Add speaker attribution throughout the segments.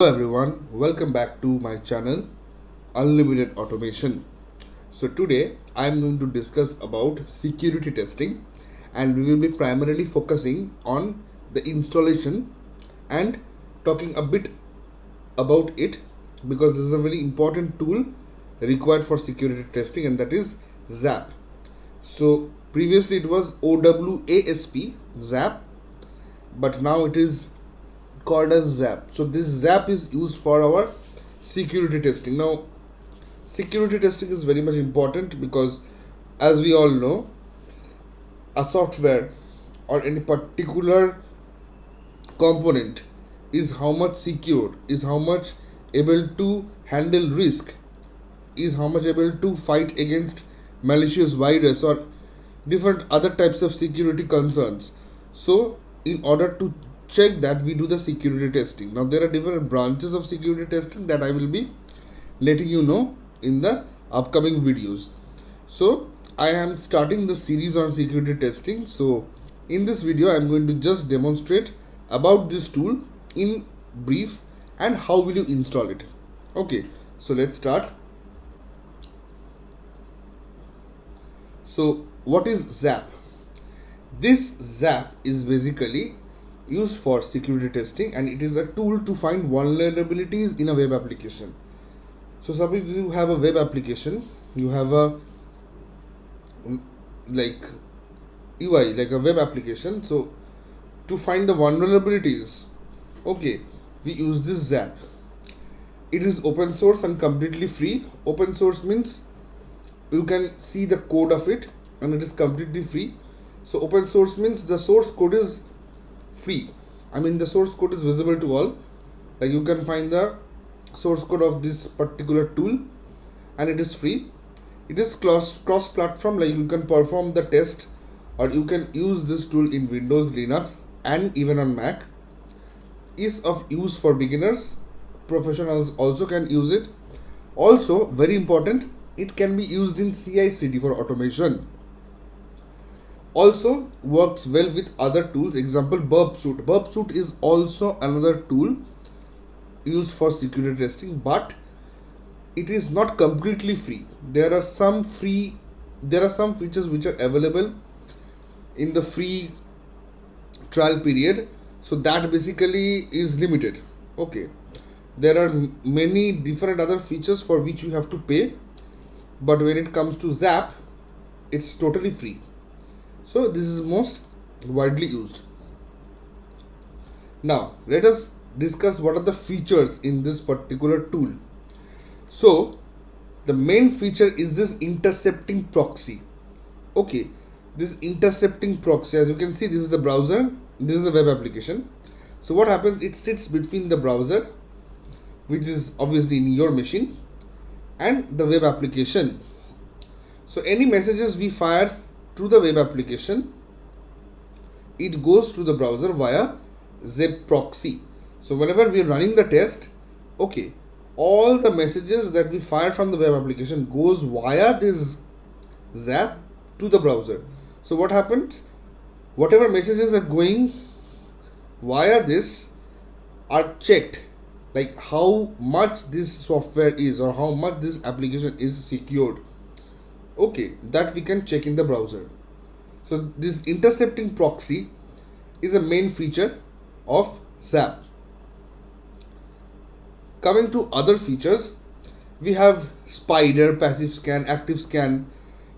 Speaker 1: Hello everyone, welcome back to my channel Unlimited Automation. So today I am going to discuss about security testing, and we will be primarily focusing on the installation and talking a bit about it because this is a very important tool required for security testing, and that is ZAP. So previously it was OWASP ZAP, but now it is called as ZAP. So this ZAP is used for our security testing. Now security testing is very much important because, as we all know, a software or any particular component is how much secure, is how much able to handle risk, is how much able to fight against malicious virus or different other types of security concerns. So in order to check that, we do the security testing. Now there are different branches of security testing that I will be letting you know in the upcoming videos. So I am starting the series on security testing. So in this video I am going to just demonstrate about this tool in brief and how will you install it. Okay, so let's start. So what is ZAP? This ZAP is basically used for security testing, and it is a tool to find vulnerabilities in a web application. So suppose you have a web application, you have a like UI, like a web application. So to find the vulnerabilities, okay, we use this ZAP. It is open source and completely free. Open source means you can see the code of it, and it is completely free. So open source means the source code is free. I mean, the source code is visible to all. Like you can find the source code of this particular tool, and it is free. It is cross platform, like you can perform the test, or you can use this tool in Windows, Linux, and even on Mac. Is of use for beginners. Professionals also can use it. Also, very important, it can be used in CI/CD for automation. Also works well with other tools. Example, burp suit. Burp suit is also another tool used for security testing, but it is not completely free. There are some features which are available in the free trial period, so that basically is limited. Okay, there are many different other features for which you have to pay, but when it comes to ZAP, it's totally free. So this is most widely used. Now let us discuss what are the features in this particular tool. So the main feature is this intercepting proxy. Okay, this intercepting proxy, as you can see, this is the browser, this is the web application. So what happens, it sits between the browser, which is obviously in your machine, and the web application. So any messages we fire to the web application, it goes to the browser via ZAP proxy. So whenever we are running the test, okay, all the messages that we fire from the web application goes via this ZAP to the browser. So what happens, whatever messages are going via this are checked, like how much this software is or how much this application is secured. Okay, that we can check in the browser. So this intercepting proxy is a main feature of ZAP. Coming to other features, we have spider, passive scan, active scan,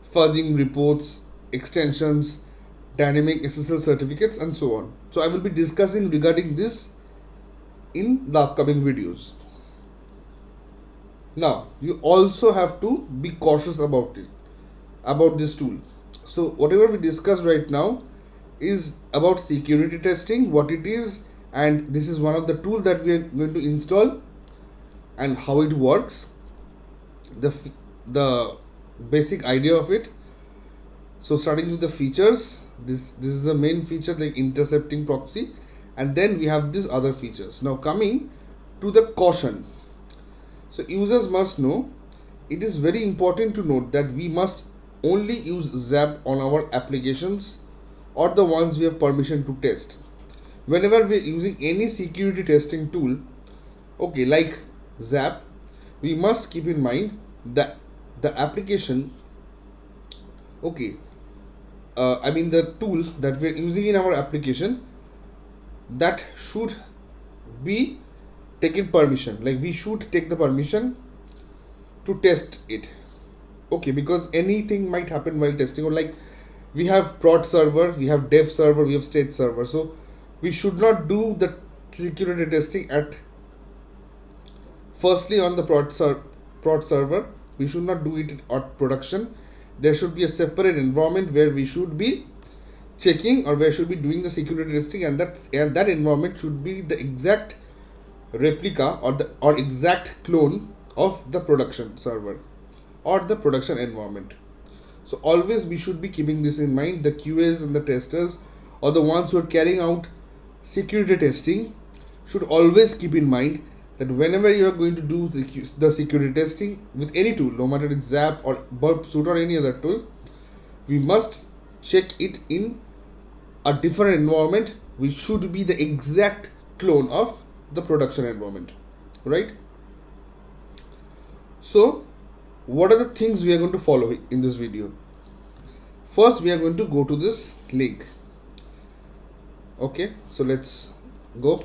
Speaker 1: fudging reports, extensions, dynamic SSL certificates, and so on. So I will be discussing regarding this in the upcoming videos. Now you also have to be cautious about it, about this tool. So whatever we discussed right now is about security testing, what it is, and this is one of the tools that we are going to install and how it works, the basic idea of it. So starting with the features, this is the main feature, like intercepting proxy, and then we have these other features. Now coming to the caution. So users must know, it is very important to note that we must only use ZAP on our applications or the ones we have permission to test. Whenever we are using any security testing tool, Okay, like Zap, we must keep in mind that the application, okay, I mean the tool that we're using in our application, that should be taken permission. Like we should take the permission to test it. Okay, because anything might happen while testing, or like we have prod server, we have dev server, we have state server. So we should not do the security testing at firstly on the prod server. We should not do it at production. There should be a separate environment where we should be checking, or where should be doing the security testing, and that environment should be the exact replica or exact clone of the production server or the production environment. So always we should be keeping this in mind. The QAs and the testers, or the ones who are carrying out security testing, should always keep in mind that whenever you are going to do the security testing with any tool, no matter it's Zap or Burp Suite or any other tool, we must check it in a different environment which should be the exact clone of the production environment, right? So what are the things we are going to follow in this video? First, we are going to go to this link. Okay, so let's go.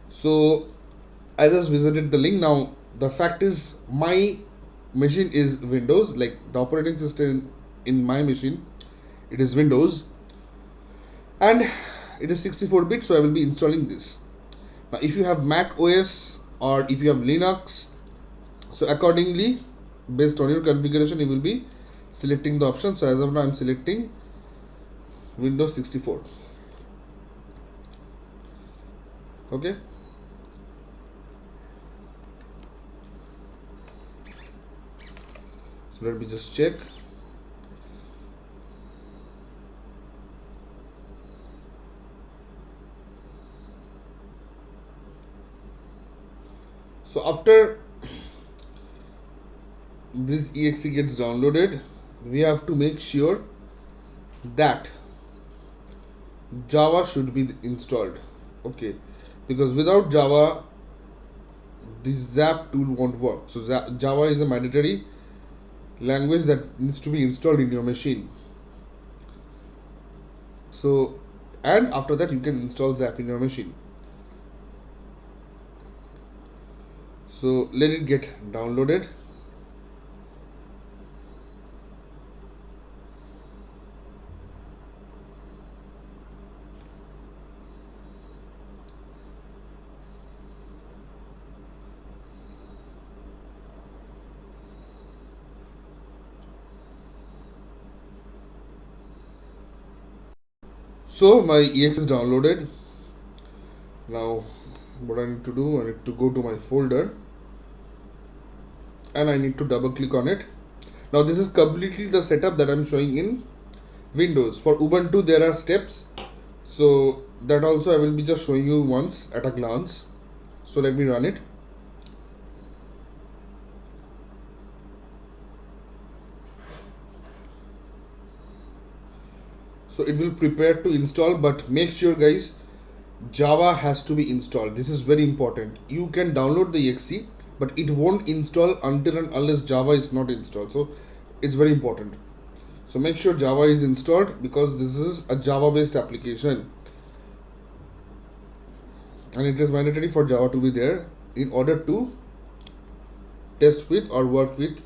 Speaker 1: So I just visited the link. Now the fact is, my machine is Windows, like the operating system in my machine, it is Windows, and it is 64-bit, so I will be installing this. Now if you have Mac OS or if you have Linux, so accordingly, based on your configuration, you will be selecting the option. So as of now, I am selecting Windows 64. Okay, so let me just check. So after this exe gets downloaded, we have to make sure that Java should be installed. Okay, because without Java, this Zap tool won't work. So Java is a mandatory language that needs to be installed in your machine. So, and after that you can install Zap in your machine. So let it get downloaded. So my exe is downloaded. Now what I need to do, I need to go to my folder and I need to double click on it. Now this is completely the setup that I'm showing in Windows. For Ubuntu there are steps, so that also I will be just showing you once at a glance. So let me run it. So it will prepare to install, but make sure guys, Java has to be installed. This is very important. You can download the exe, but it won't install until and unless Java is not installed. So it's very important. So make sure Java is installed, because this is a Java based application and it is mandatory for Java to be there in order to test with or work with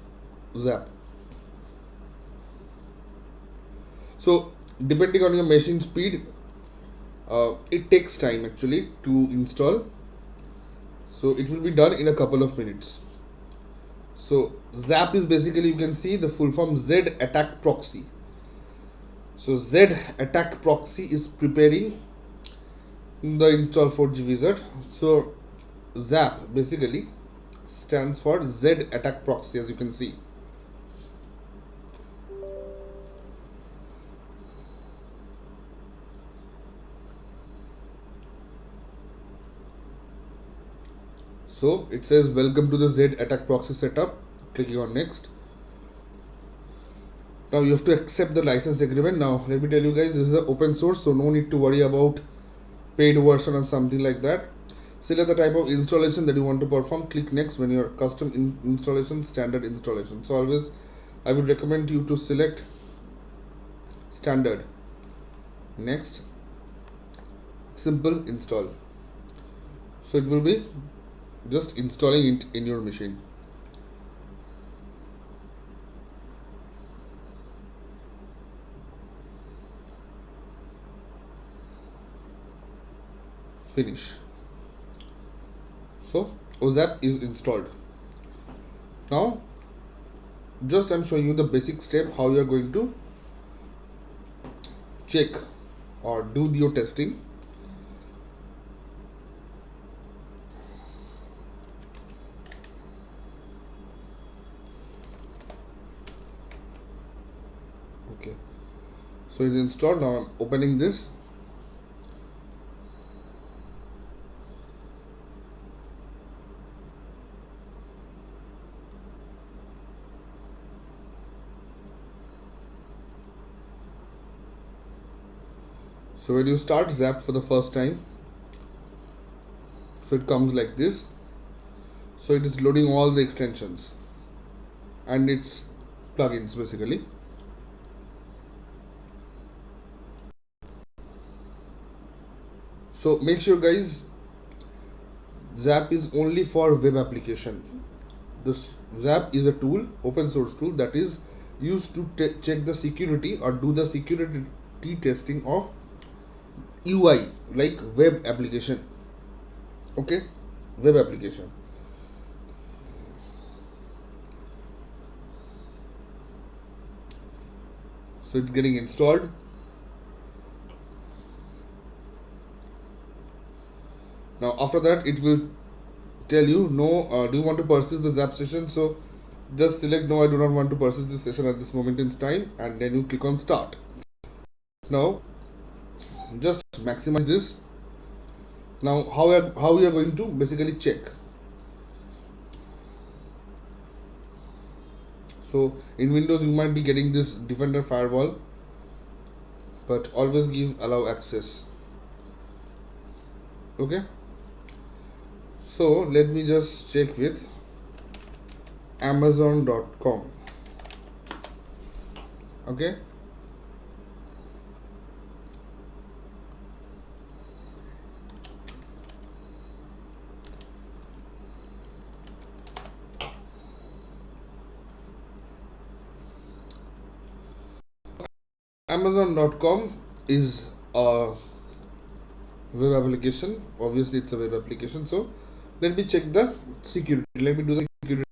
Speaker 1: Zap. So depending on your machine speed, it takes time actually to install. So it will be done in a couple of minutes. So Zap is basically, you can see the full form, Zed Attack Proxy. So Zed Attack Proxy is preparing the install 4G wizard. So Zap basically stands for Zed Attack Proxy, as you can see. So it says welcome to the Zed Attack Proxy setup. Clicking on next. Now you have to accept the license agreement. Now let me tell you guys, this is an open source, so no need to worry about paid version or something like that. Select the type of installation that you want to perform. Click next when your custom installation, standard installation. So always I would recommend you to select standard. Next, simple install. So it will be just installing it in your machine. Finish. So OZAP is installed. Now just I'm showing you the basic step how you are going to check or do your testing. Okay, so it's installed. Now I'm opening this. So when you start Zap for the first time, so it comes like this. So it is loading all the extensions and its plugins basically. So make sure guys, Zap is only for web application. This Zap is a tool, open source tool, that is used to check the security or do the security testing of UI, like web application. Okay, web application. So it's getting installed. Now after that it will tell you no, do you want to persist the Zap session? So just select no, I do not want to persist this session at this moment in time, and then you click on start. Now just maximize this. Now how we are going to basically check. So in Windows you might be getting this Defender firewall, but always give allow access. Okay, so let me just check with amazon.com. Okay, amazon.com is a web application. Obviously it's a web application. So let me check the security. Let me do the security.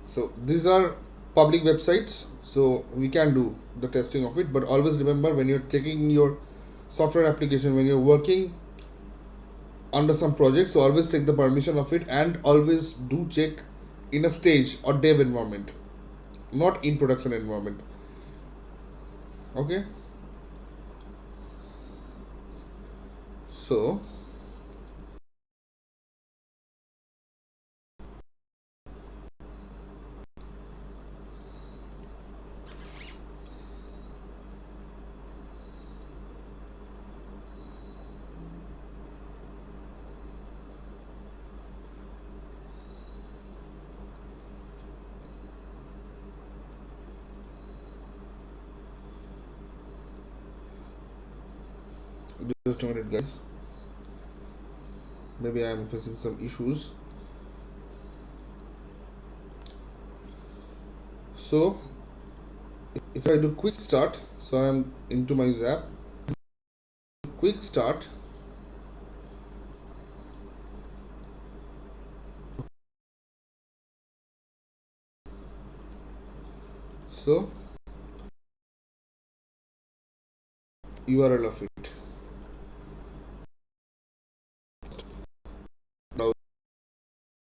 Speaker 1: So these are public websites, so we can do the testing of it. But always remember, when you're checking your software application, when you're working under some project, so always take the permission of it, and always do check in a stage or dev environment, not in production environment. Okay, so just a minute guys, maybe I am facing some issues. So if I do quick start, so I am into my Zap, quick start. So URL of it,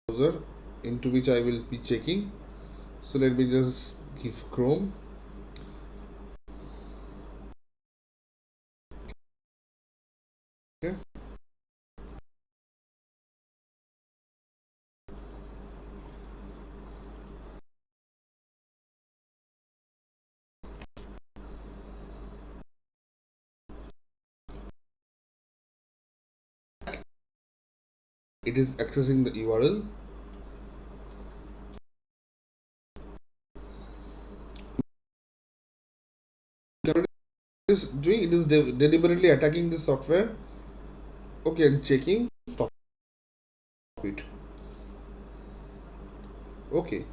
Speaker 1: browser into which I will be checking. So let me just give Chrome. Okay, it is accessing the URL. It is deliberately attacking the software. Okay, and checking it. Okay,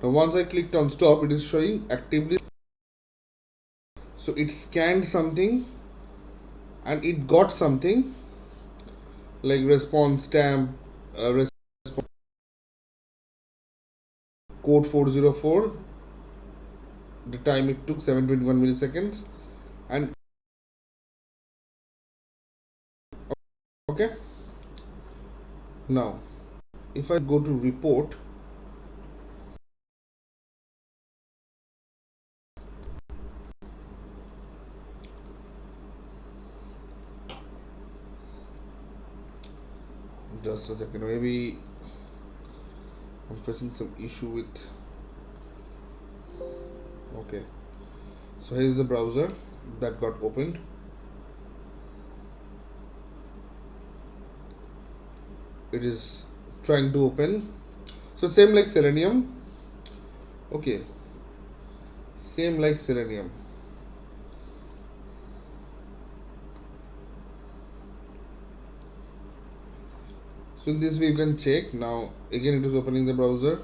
Speaker 1: now once I clicked on stop, it is showing actively. So it scanned something and it got something like response stamp, response code 404. The time it took 721 milliseconds, and okay, now if I go to report, just a second, maybe I'm facing some issue with. Okay, so here's the browser that got opened. It is trying to open. So same like Selenium. Okay, same like Selenium. So in this way you can check. Now again it is opening the browser.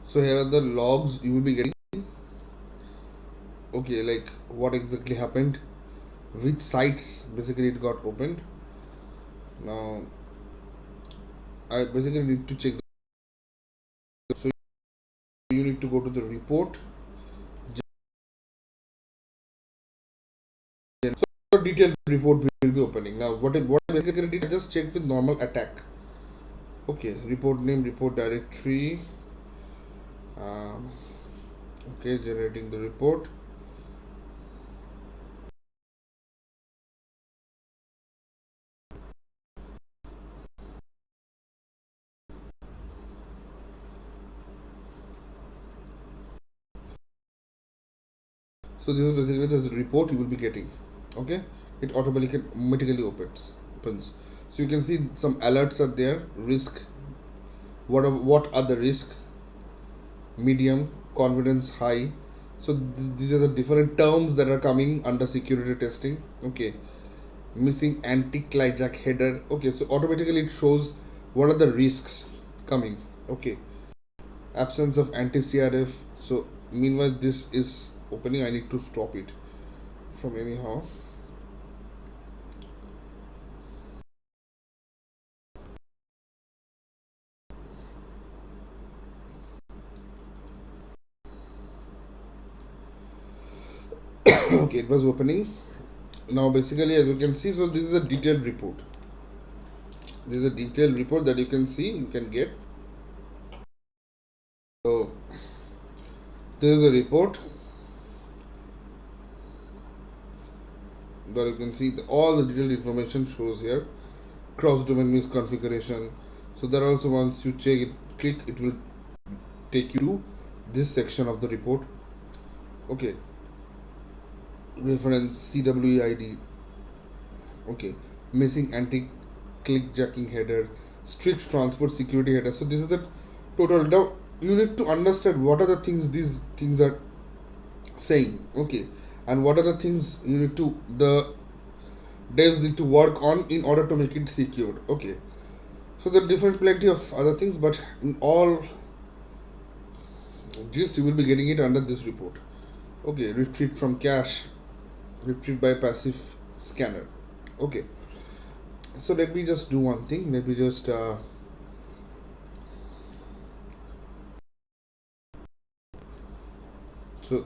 Speaker 1: So here are the logs you will be getting. Okay, like what exactly happened, which sites basically it got opened. Now I basically need to check. So you need to go to the report. So detailed report will be opening. Now what basically did, I just checked with normal attack. Okay, report name, report directory. Okay, generating the report. So this is basically the report you will be getting. Okay, it automatically opens. So you can see some alerts are there. Risk. What are the risk? Medium, confidence, high. So these are the different terms that are coming under security testing. Okay, missing anti-click header. Okay, so automatically it shows what are the risks coming. Okay, absence of anti-CRF. So meanwhile this is opening, I need to stop it from anyhow. Okay, it was opening. Now basically as you can see, so this is a detailed report. This is a detailed report that you can see, you can get. So this is a report that you can see all the detailed information shows here. Cross domain misconfiguration. So that also, once you check it, click, it will take you to this section of the report. Okay, reference CWID. Okay, missing anti click jacking header, strict transport security header. So this is the total. Now you need to understand what are the things these things are saying. Okay, and what are the things you need to the devs need to work on in order to make it secured. Okay, so there are different plenty of other things, but in all gist you will be getting it under this report. Okay, retrieve from cache, retrieve by passive scanner. Okay, so let me just do one thing. Let me just so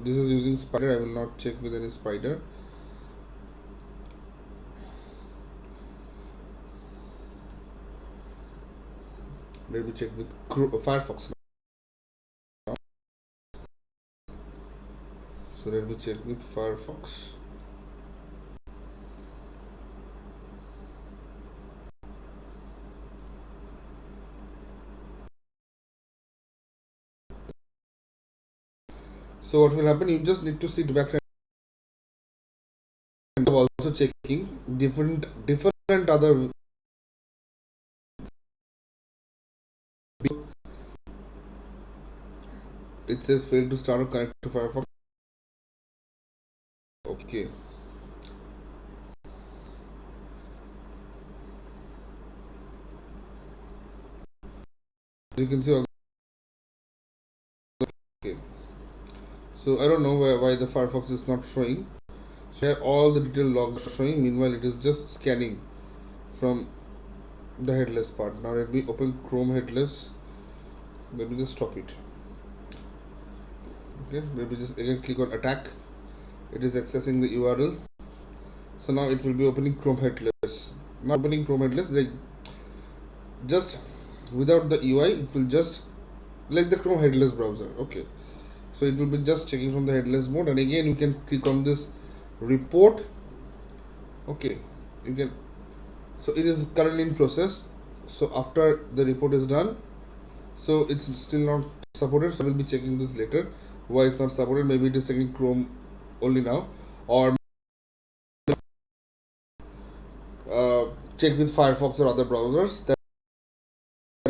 Speaker 1: this is using spider. I will not check with any spider. Let me check with Firefox now. So let me check with Firefox. So what will happen? You just need to sit back and also checking different other. It says failed to start or connect to Firefox. Okay. You can see all. Okay. So I don't know why the Firefox is not showing. So here all the detailed logs are showing. Meanwhile, it is just scanning from the headless part. Now let me open Chrome headless. Let me just stop it. Okay. Let me just again click on attack. It is accessing the URL. So now it will be opening Chrome headless. Now opening Chrome headless, like just without the UI, it will just like the Chrome headless browser. Okay. So it will be just checking from the headless mode, and again you can click on this report. Okay, you can. So it is currently in process. So after the report is done, so it's still not supported. So I will be checking this later. Why it's not supported? Maybe it is checking Chrome only now, or check with Firefox or other browsers.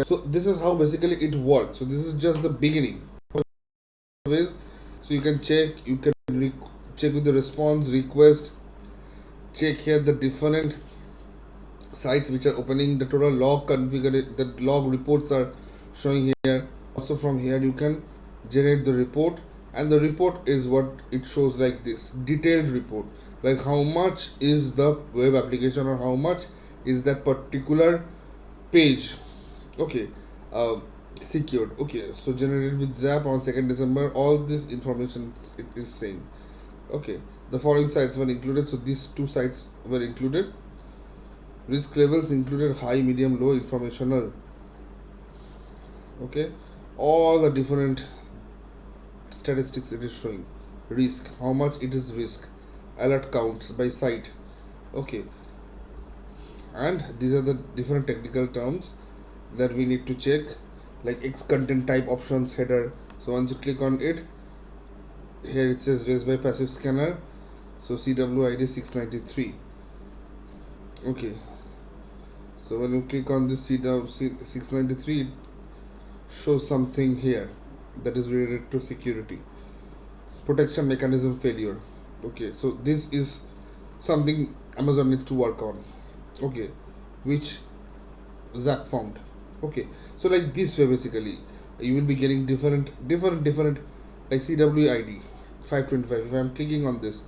Speaker 1: So this is how basically it works. So this is just the beginning. So you can check. You can check with the response request. Check here the different sites which are opening, the total log configured, the log reports are showing here. Also from here you can generate the report, and the report is what it shows, like this detailed report, like how much is the web application or how much is that particular page. Okay. Secured. Okay, so generated with ZAP on 2nd December. All this information it is saying. Okay, the following sites were included. So these two sites were included. Risk levels included high, medium, low, informational. Okay, all the different statistics it is showing. Risk, how much it is risk, alert counts by site. Okay, and these are the different technical terms that we need to check, like X content type options header. So once you click on it, here it says raised by passive scanner. So CWID 693. Okay, so when you click on this CW 693, it shows something here that is related to security. Protection mechanism failure. Okay, so this is something Amazon needs to work on. Okay, which ZAP found. Okay, so like this way basically you will be getting different like CWID 525. If I am clicking on this,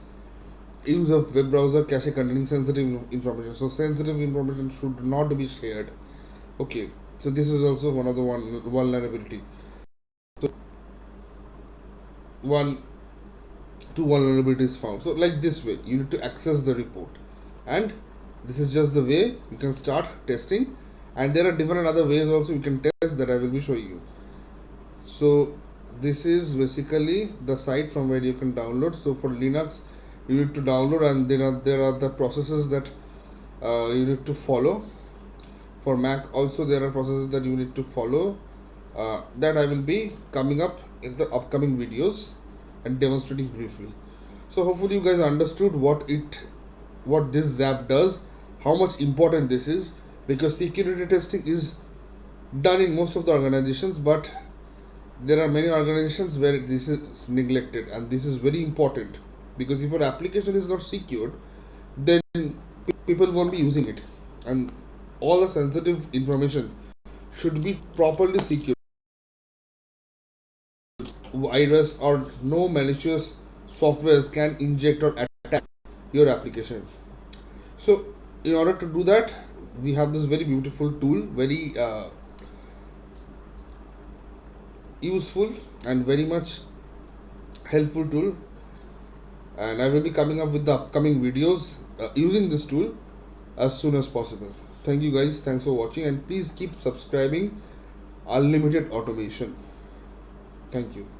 Speaker 1: use of web browser cache containing sensitive information. So sensitive information should not be shared. Okay, so this is also one of the vulnerability. So two vulnerabilities found. So like this way you need to access the report, and this is just the way you can start testing, and there are different other ways also you can test that I will be showing you. So this is basically the site from where you can download. So for Linux you need to download, and there are the processes that you need to follow. For Mac also there are processes that you need to follow, that I will be coming up in the upcoming videos and demonstrating briefly. So hopefully you guys understood what this ZAP does, how much important this is, because security testing is done in most of the organizations, but there are many organizations where this is neglected, and this is very important, because if your application is not secured, then people won't be using it, and all the sensitive information should be properly secured. Virus or no malicious softwares can inject or attack your application. So in order to do that, we have this very beautiful tool, very useful and very much helpful tool, and I will be coming up with the upcoming videos using this tool as soon as possible. Thank you guys, thanks for watching, and please keep subscribing unlimited automation. Thank you.